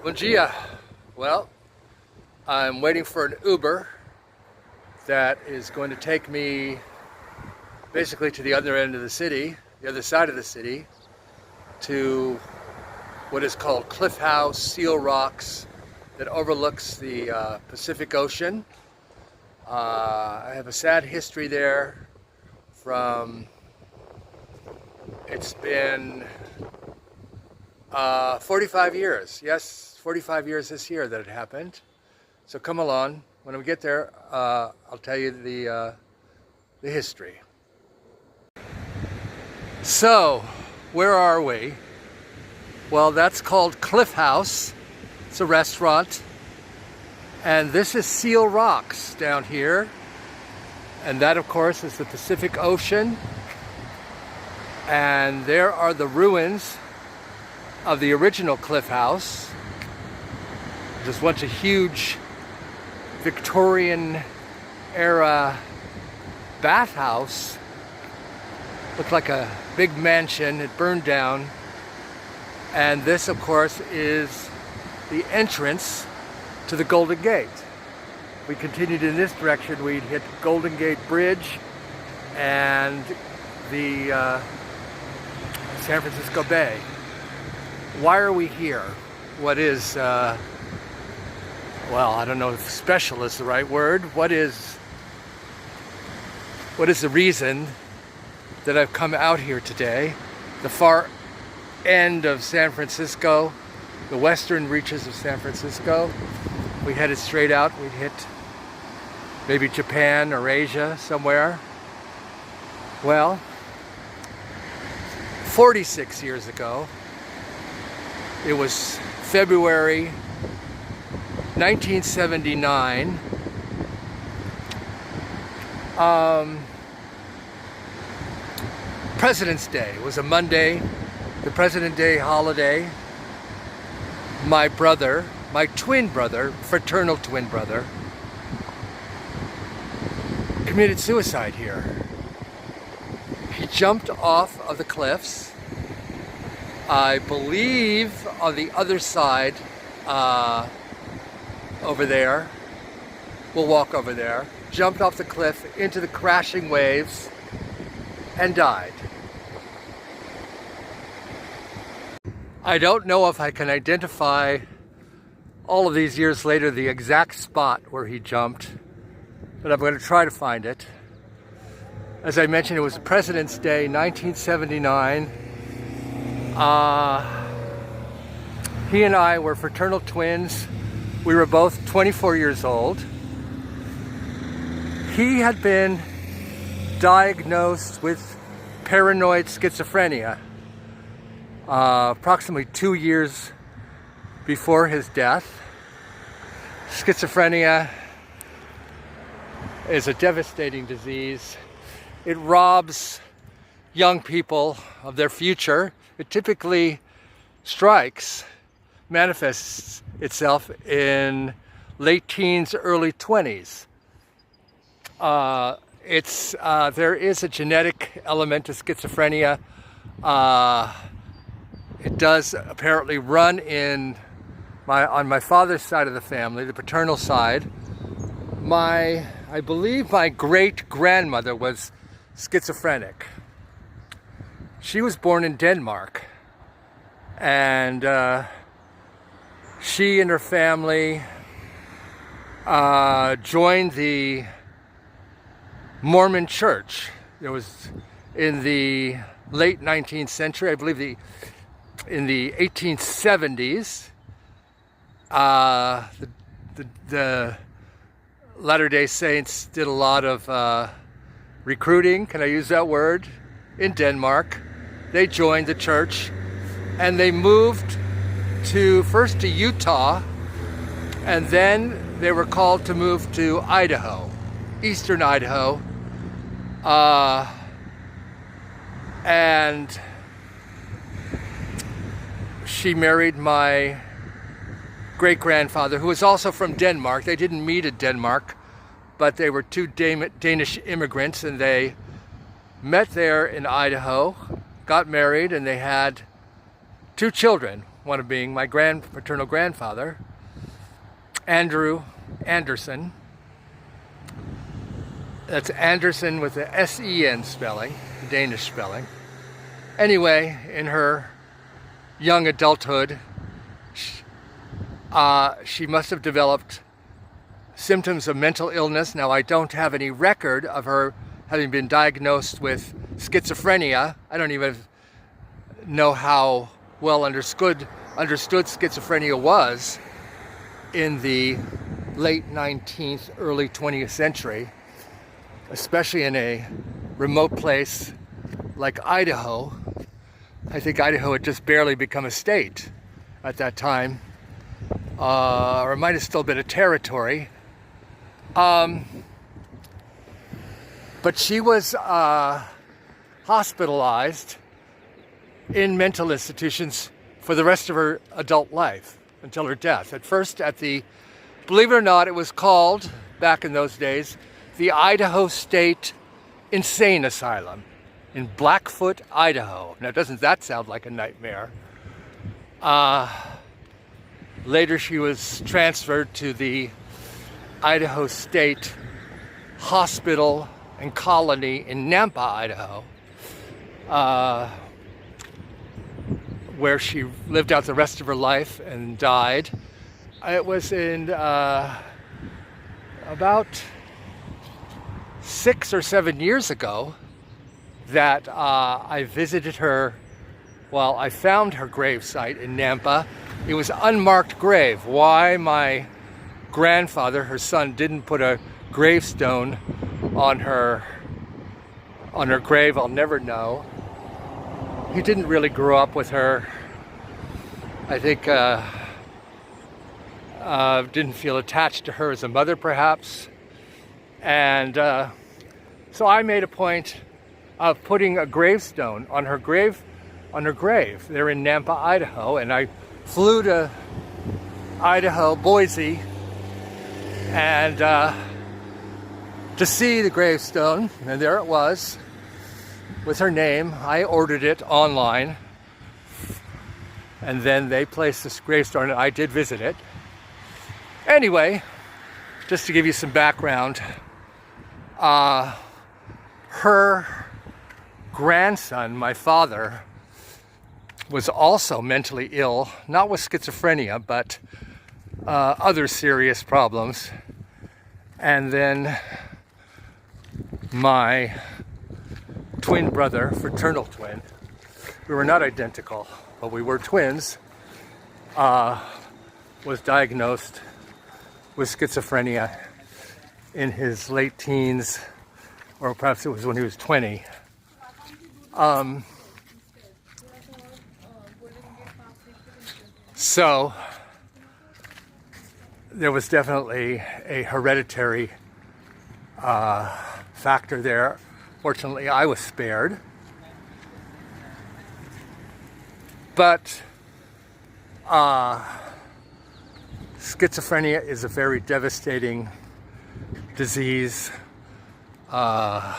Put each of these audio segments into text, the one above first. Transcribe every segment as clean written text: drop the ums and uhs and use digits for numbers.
Bom dia. Well, I'm waiting for an Uber that is going to take me basically to the other end of the city, the other side of the city, to what is called Cliff House, Seal Rocks, that overlooks the Pacific Ocean. I have a sad history there from, it's been 45 years. Yes, 45 years this year that it happened. So come along. When we get there, I'll tell you the history. So, where are we? Well, that's called Cliff House. It's a restaurant. And this is Seal Rocks down here. And that, of course, is the Pacific Ocean. And there are the ruins of the original Cliff House. There's a bunch of huge Victorian era bathhouse. Looked like a big mansion. It burned down. And this, of course, is the entrance to the Golden Gate. If we continued in this direction, we'd hit Golden Gate Bridge and the San Francisco Bay. Why are we here? What is, well, I don't know if special is the right word. What is the reason that I've come out here today? The far end of San Francisco, the western reaches of San Francisco. We headed straight out, we'd hit maybe Japan or Asia somewhere. Well, 46 years ago, it was February 1979. President's Day. It was a Monday, the President's Day holiday. My brother, my twin brother, fraternal twin brother, committed suicide here. He jumped off of the cliffs, I believe on the other side, over there. We'll walk over there. Jumped off the cliff into the crashing waves and died. I don't know if I can identify all of these years later the exact spot where he jumped, but I'm going to try to find it. As I mentioned, it was President's Day, 1979. He and I were fraternal twins. We were both 24 years old. He had been diagnosed with paranoid schizophrenia approximately 2 years before his death. Schizophrenia is a devastating disease. It robs young people of their future. It typically manifests itself in late teens, early 20s. There is a genetic element to schizophrenia. It does apparently run on my father's side of the family, the paternal side. I believe my great-grandmother was schizophrenic. She was born in Denmark, and she and her family joined the Mormon Church. It was in the late 19th century, I believe in the 1870s. The Latter-day Saints did a lot of recruiting, can I use that word, in Denmark. They joined the church and they moved first to Utah, and then they were called to move to Idaho, eastern Idaho. And she married my great-grandfather, who was also from Denmark. They didn't meet in Denmark, but they were two Danish immigrants, and they met there in Idaho, got married, and they had 2 children. one of being my paternal grandfather, Andrew Anderson. That's Anderson with the S-E-N spelling, Danish spelling. Anyway, in her young adulthood, she must have developed symptoms of mental illness. Now, I don't have any record of her having been diagnosed with schizophrenia. I don't even know how well understood schizophrenia was in the late 19th, early 20th century, especially in a remote place like Idaho. I think Idaho had just barely become a state at that time, or it might have still been a territory. But she was hospitalized in mental institutions for the rest of her adult life until her death. At first at the, believe it or not, it was called, back in those days, the Idaho State Insane Asylum in Blackfoot, Idaho. Now, doesn't that sound like a nightmare? Later she was transferred to the Idaho State Hospital and Colony in Nampa, Idaho, where she lived out the rest of her life and died. It was in about 6 or 7 years ago that I visited her. Well, I found her gravesite in Nampa. It was an unmarked grave. Why my grandfather, her son, didn't put a gravestone on her grave, I'll never know. He didn't really grow up with her. I think didn't feel attached to her as a mother, perhaps. And so I made a point of putting a gravestone on her grave. They're in Nampa, Idaho, and I flew to Idaho, Boise, and to see the gravestone, and there it was with her name. I ordered it online, and then they placed this gravestone, and I did visit it. Anyway, just to give you some background, her grandson, my father, was also mentally ill, not with schizophrenia, but other serious problems. And then my twin brother, fraternal twin, we were not identical, but we were twins, was diagnosed with schizophrenia in his late teens, or perhaps it was when he was 20. So there was definitely a hereditary factor there. Fortunately, I was spared. But schizophrenia is a very devastating disease. I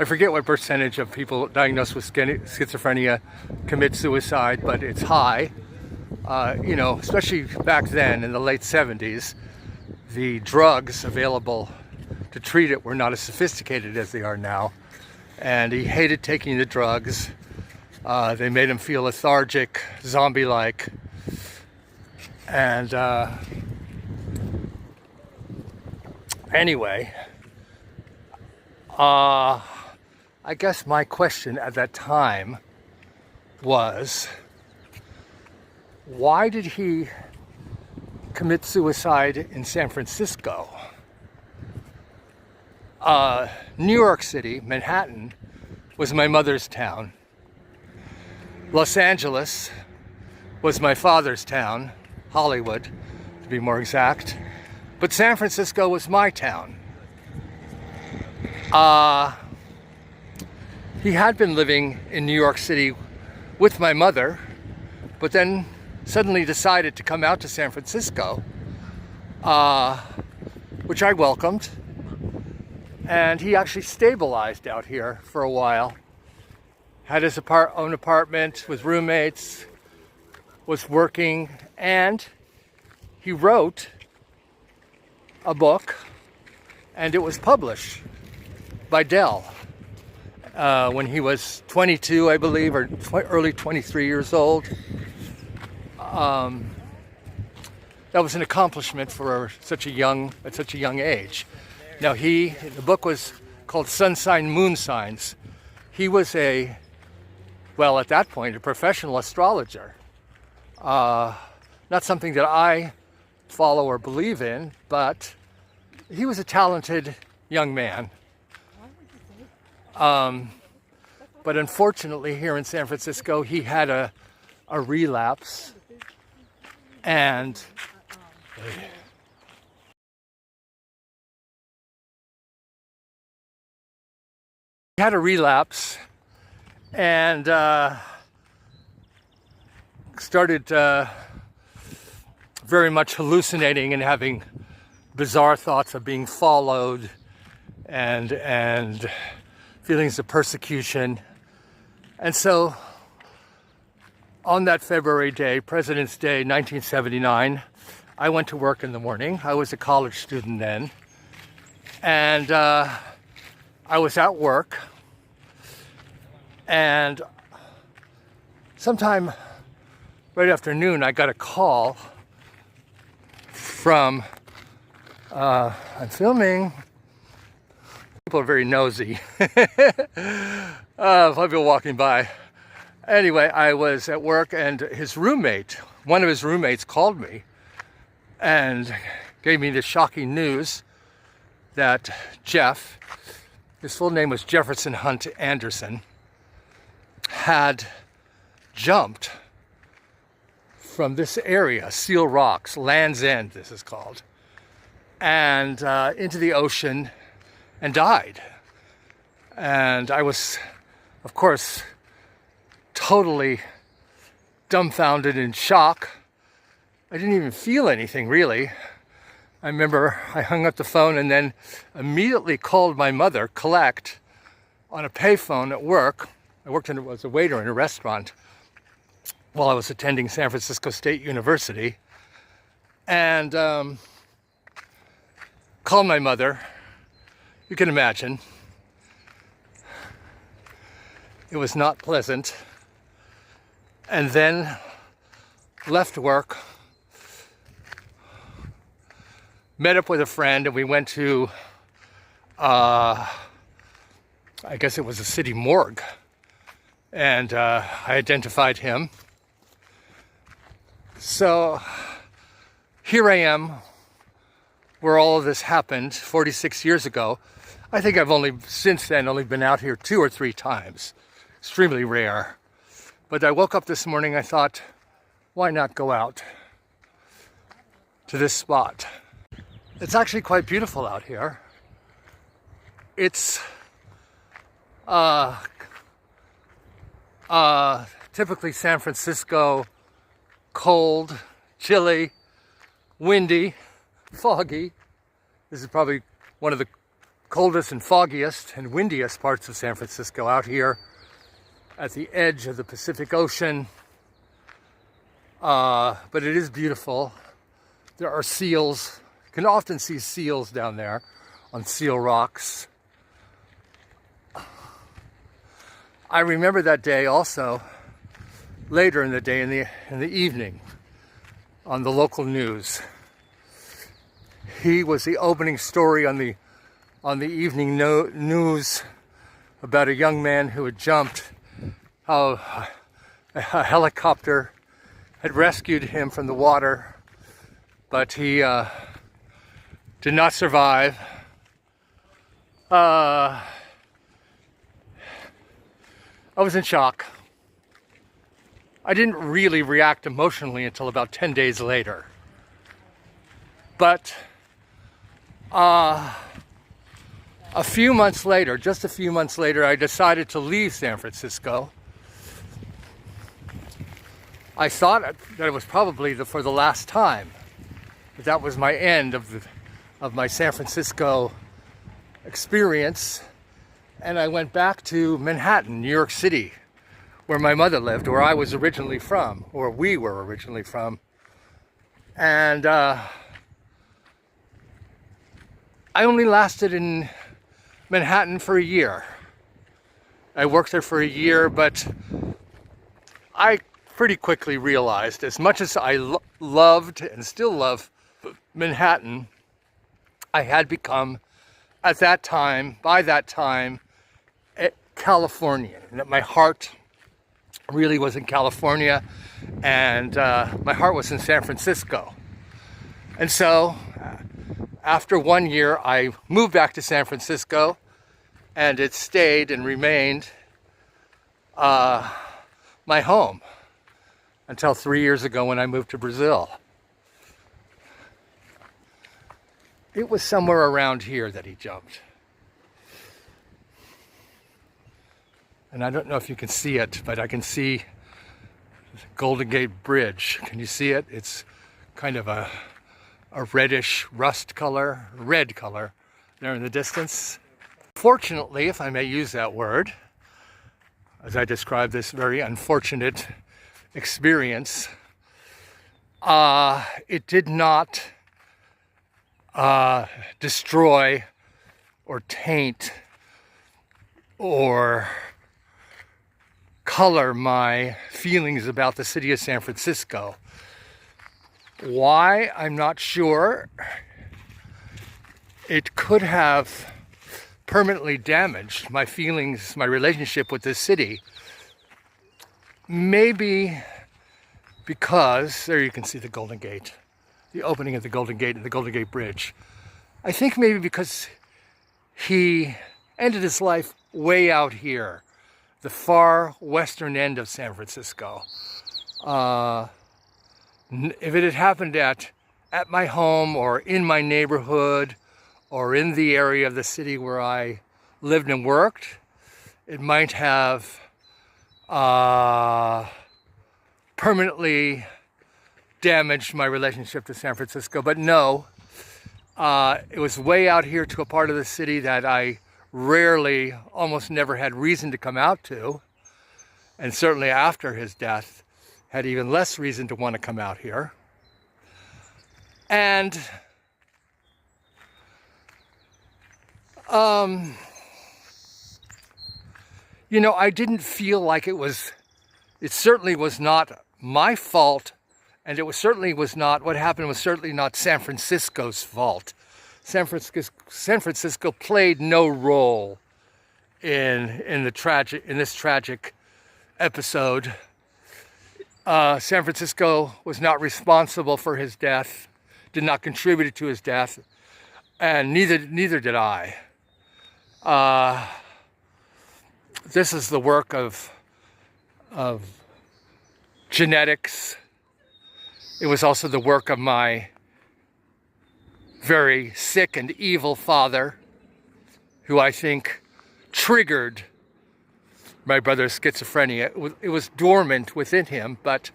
forget what percentage of people diagnosed with schizophrenia commit suicide, but it's high. Especially back then in the late 70s, the drugs available to treat it were not as sophisticated as they are now. And he hated taking the drugs. They made him feel lethargic, zombie-like. And anyway, I guess my question at that time was, why did he commit suicide in San Francisco? New York City, Manhattan, was my mother's town. Los Angeles was my father's town, Hollywood, to be more exact. But San Francisco was my town. He had been living in New York City with my mother, but then suddenly decided to come out to San Francisco, which I welcomed. And he actually stabilized out here for a while. Had his own apartment with roommates, was working, and he wrote a book, and it was published by Dell when he was 22, I believe, or early 23 years old. That was an accomplishment for at such a young age. Now the book was called Sun Sign, Moon Signs. He was at that point, a professional astrologer. Not something that I follow or believe in, but he was a talented young man. But unfortunately here in San Francisco, he had a relapse, and started very much hallucinating and having bizarre thoughts of being followed and feelings of persecution. And so on that February day, President's Day, 1979, I went to work in the morning. I was a college student then. And I was at work. And sometime right after noon, I got a call from, I'm filming. People are very nosy. People walking by. Anyway, I was at work, and one of his roommates called me and gave me the shocking news that Jeff, his full name was Jefferson Hunt Anderson, had jumped from this area, Seal Rocks, Land's End this is called, and into the ocean and died. And I was, of course, totally dumbfounded, in shock. I didn't even feel anything, really. I remember I hung up the phone and then immediately called my mother, Collect, on a payphone at work. I worked as a waiter in a restaurant while I was attending San Francisco State University. And called my mother. You can imagine. It was not pleasant. And then left work, met up with a friend, and we went to, I guess it was a city morgue. And I identified him. So here I am, where all of this happened 46 years ago. I think I've since then only been out here 2 or 3 times. Extremely rare. But I woke up this morning, I thought, why not go out to this spot? It's actually quite beautiful out here. It's typically San Francisco, cold, chilly, windy, foggy. This is probably one of the coldest and foggiest and windiest parts of San Francisco, out here at the edge of the Pacific Ocean. But it is beautiful. There are seals. You can often see seals down there on Seal Rocks. I remember that day also later in the day, in the evening, on the local news. He was the opening story on the evening news about a young man who had jumped, how a helicopter had rescued him from the water, but he did not survive. I was in shock. I didn't really react emotionally until about 10 days later. But just a few months later, I decided to leave San Francisco. I thought that it was probably for the last time. That was my end of my San Francisco experience. And I went back to Manhattan, New York City, where my mother lived, where I was originally from, or we were originally from. And I only lasted in Manhattan for a year. I worked there for a year, but I pretty quickly realized, as much as I loved and still love Manhattan, I had become, at that time, by that time, a Californian. And that my heart really was in California, and my heart was in San Francisco. And so, after 1 year, I moved back to San Francisco, and it stayed and remained my home until 3 years ago when I moved to Brazil. It was somewhere around here that he jumped. And I don't know if you can see it, but I can see the Golden Gate Bridge. Can you see it? It's kind of a reddish rust color, red color there in the distance. Fortunately, if I may use that word, as I describe this very unfortunate experience, it did not destroy or taint or color my feelings about the city of San Francisco. Why? I'm not sure. It could have permanently damaged my feelings, my relationship with this city. Maybe because, there you can see the Golden Gate, the opening of the Golden Gate and the Golden Gate Bridge. I think maybe because he ended his life way out here, the far western end of San Francisco. If it had happened at my home or in my neighborhood or in the area of the city where I lived and worked, it might have permanently damaged my relationship to San Francisco. But no, it was way out here to a part of the city that I rarely, almost never had reason to come out to. And certainly after his death, had even less reason to want to come out here. And you know, I didn't feel like it certainly was not my fault, and certainly was not, what happened was certainly not San Francisco's fault. San Francisco played no role in this tragic episode. San Francisco was not responsible for his death, did not contribute to his death, and neither did I. This is the work of genetics. It was also the work of my very sick and evil father, who I think triggered my brother's schizophrenia. It was dormant within him, but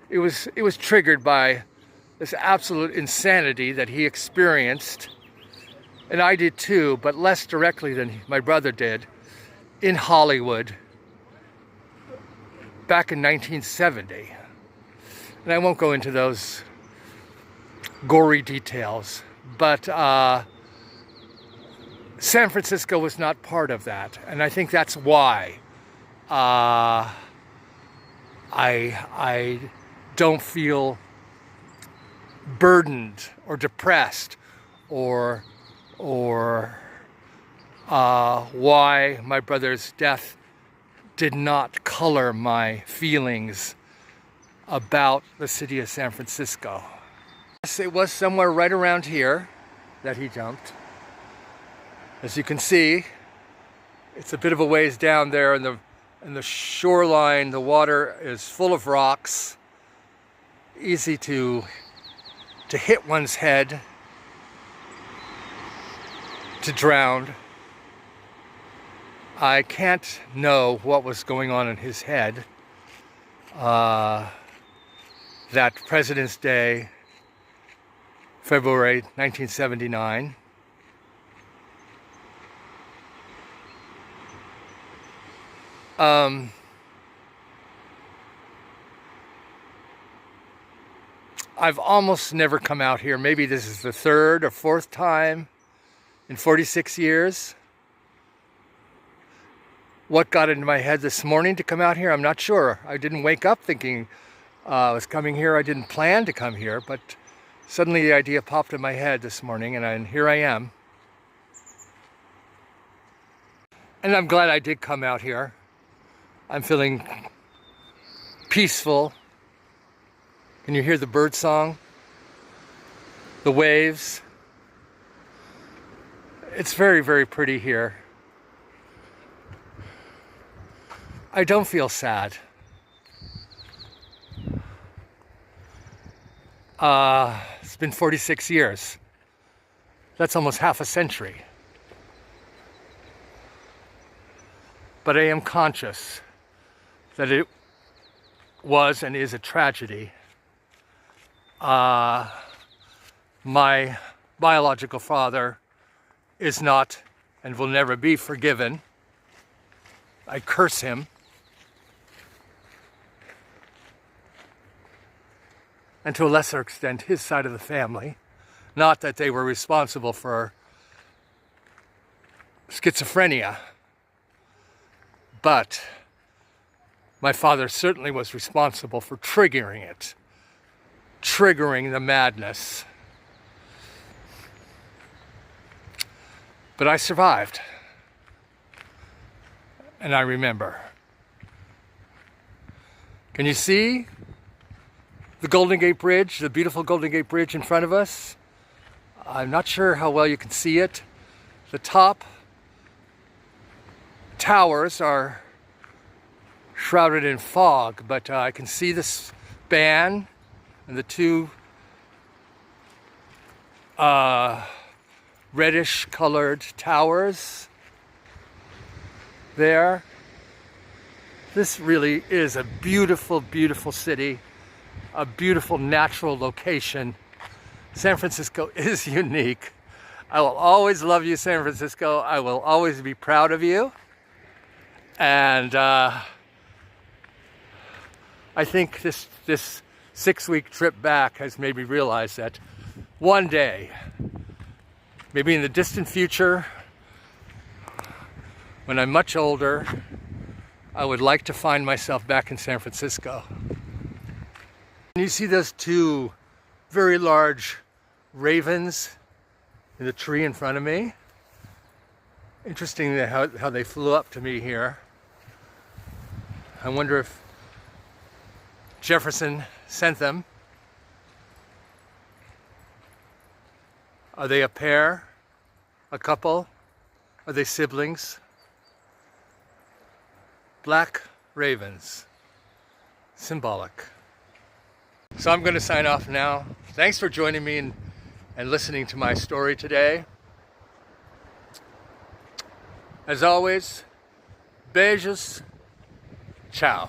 it was triggered by this absolute insanity that he experienced, and I did too, but less directly than my brother did, in Hollywood back in 1970. And I won't go into those gory details, but San Francisco was not part of that, and I think that's why I don't feel burdened or depressed or why my brother's death did not color my feelings about the city of San Francisco. Yes, it was somewhere right around here that he jumped. As you can see, it's a bit of a ways down there in the shoreline. The water is full of rocks, easy to hit one's head, to drown. I can't know what was going on in his head that President's Day, February 1979. I've almost never come out here. Maybe this is the third or fourth time in 46 years. What got into my head this morning to come out here, I'm not sure. I didn't wake up thinking I was coming here. I didn't plan to come here, but suddenly the idea popped in my head this morning, and here I am. And I'm glad I did come out here. I'm feeling peaceful. Can you hear the bird song? The waves? It's very, very pretty here. I don't feel sad. It's been 46 years. That's almost half a century. But I am conscious that it was and is a tragedy. My biological father is not and will never be forgiven. I curse him. And to a lesser extent, his side of the family. Not that they were responsible for schizophrenia, but my father certainly was responsible for triggering it. Triggering the madness. But I survived. And I remember. Can you see the Golden Gate Bridge, the beautiful Golden Gate Bridge in front of us? I'm not sure how well you can see it. The top towers are shrouded in fog, but I can see the span and the two reddish colored towers there. This really is a beautiful, beautiful city, a beautiful natural location. San Francisco is unique. I will always love you, San Francisco. I will always be proud of you. And I think this 6-week trip back has made me realize that one day, maybe in the distant future, when I'm much older, I would like to find myself back in San Francisco. And you see those two very large ravens in the tree in front of me? Interesting how they flew up to me here. I wonder if Jefferson sent them. Are they a pair? A couple? Are they siblings? Black ravens. Symbolic. So I'm going to sign off now. Thanks for joining me and listening to my story today. As always, beijos. Ciao.